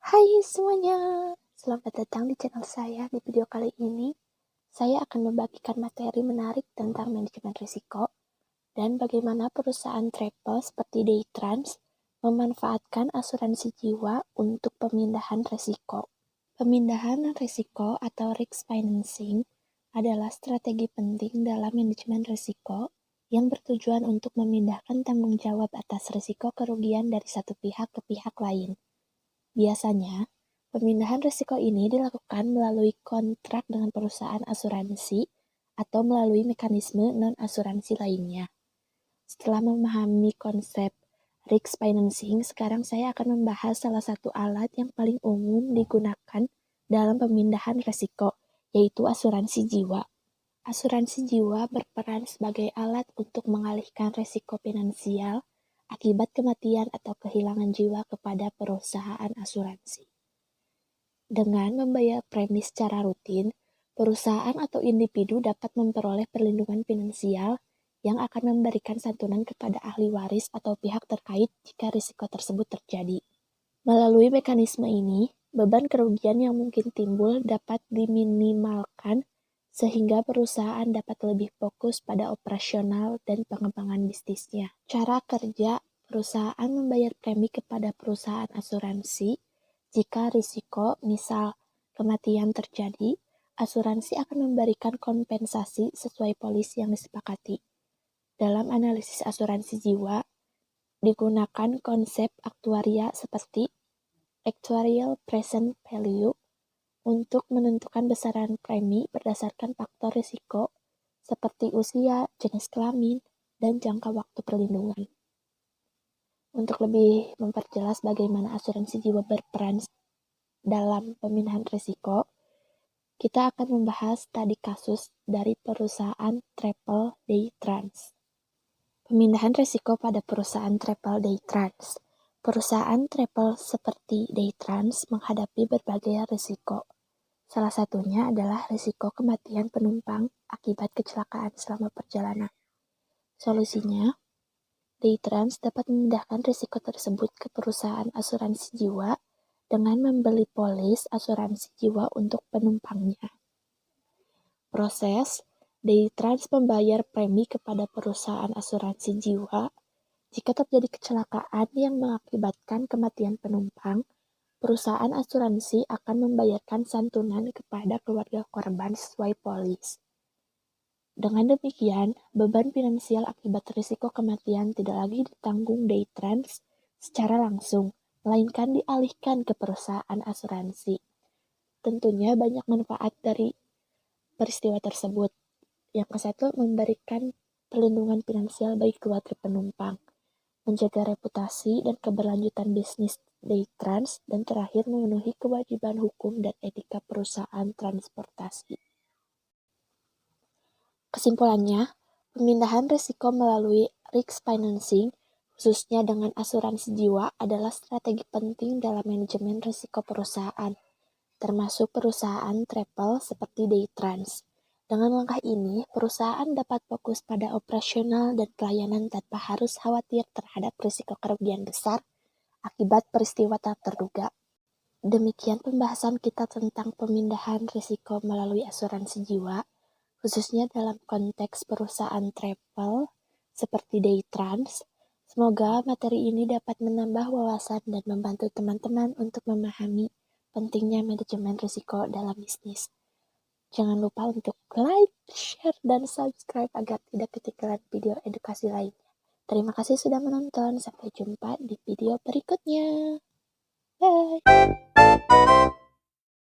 Hai semuanya, selamat datang di channel saya. Di video kali ini, saya akan membagikan materi menarik tentang manajemen risiko dan bagaimana perusahaan travel seperti Daytrans memanfaatkan asuransi jiwa untuk pemindahan risiko. Pemindahan risiko atau risk financing adalah strategi penting dalam manajemen risiko yang bertujuan untuk memindahkan tanggung jawab atas risiko kerugian dari satu pihak ke pihak lain. Biasanya, pemindahan risiko ini dilakukan melalui kontrak dengan perusahaan asuransi atau melalui mekanisme non-asuransi lainnya. Setelah memahami konsep risk financing, sekarang saya akan membahas salah satu alat yang paling umum digunakan dalam pemindahan risiko, yaitu asuransi jiwa. Asuransi jiwa berperan sebagai alat untuk mengalihkan risiko finansial akibat kematian atau kehilangan jiwa kepada perusahaan asuransi. Dengan membayar premi secara rutin, perusahaan atau individu dapat memperoleh perlindungan finansial yang akan memberikan santunan kepada ahli waris atau pihak terkait jika risiko tersebut terjadi. Melalui mekanisme ini, beban kerugian yang mungkin timbul dapat diminimalkan sehingga perusahaan dapat lebih fokus pada operasional dan pengembangan bisnisnya. Cara kerja: perusahaan membayar premi kepada perusahaan asuransi. Jika risiko, misal kematian terjadi, asuransi akan memberikan kompensasi sesuai polis yang disepakati. Dalam analisis asuransi jiwa, digunakan konsep aktuaria seperti actuarial present value untuk menentukan besaran premi berdasarkan faktor risiko seperti usia, jenis kelamin, dan jangka waktu perlindungan. Untuk lebih memperjelas bagaimana asuransi jiwa berperan dalam pemindahan risiko, kita akan membahas studi kasus dari perusahaan travel Daytrans. Pemindahan risiko pada perusahaan travel Daytrans. Perusahaan travel seperti Daytrans menghadapi berbagai risiko. Salah satunya adalah risiko kematian penumpang akibat kecelakaan selama perjalanan. Solusinya, Daytrans dapat memindahkan risiko tersebut ke perusahaan asuransi jiwa dengan membeli polis asuransi jiwa untuk penumpangnya. Proses: Daytrans membayar premi kepada perusahaan asuransi jiwa. Jika terjadi kecelakaan yang mengakibatkan kematian penumpang, perusahaan asuransi akan membayarkan santunan kepada keluarga korban sesuai polis. Dengan demikian, beban finansial akibat risiko kematian tidak lagi ditanggung Daytrans secara langsung, melainkan dialihkan ke perusahaan asuransi. Tentunya banyak manfaat dari peristiwa tersebut. Yang ke-1, memberikan perlindungan finansial bagi keluarga penumpang, menjaga reputasi dan keberlanjutan bisnis Daytrans, dan terakhir memenuhi kewajiban hukum dan etika perusahaan transportasi. Kesimpulannya, pemindahan risiko melalui risk financing, khususnya dengan asuransi jiwa, adalah strategi penting dalam manajemen risiko perusahaan, termasuk perusahaan travel seperti Daytrans. Dengan langkah ini, perusahaan dapat fokus pada operasional dan pelayanan tanpa harus khawatir terhadap risiko kerugian besar akibat peristiwa tak terduga. Demikian pembahasan kita tentang pemindahan risiko melalui asuransi jiwa, khususnya dalam konteks perusahaan travel seperti Daytrans. Semoga materi ini dapat menambah wawasan dan membantu teman-teman untuk memahami pentingnya manajemen risiko dalam bisnis. Jangan lupa untuk like, share, dan subscribe agar tidak ketinggalan video edukasi lainnya. Terima kasih sudah menonton, sampai jumpa di video berikutnya. Bye!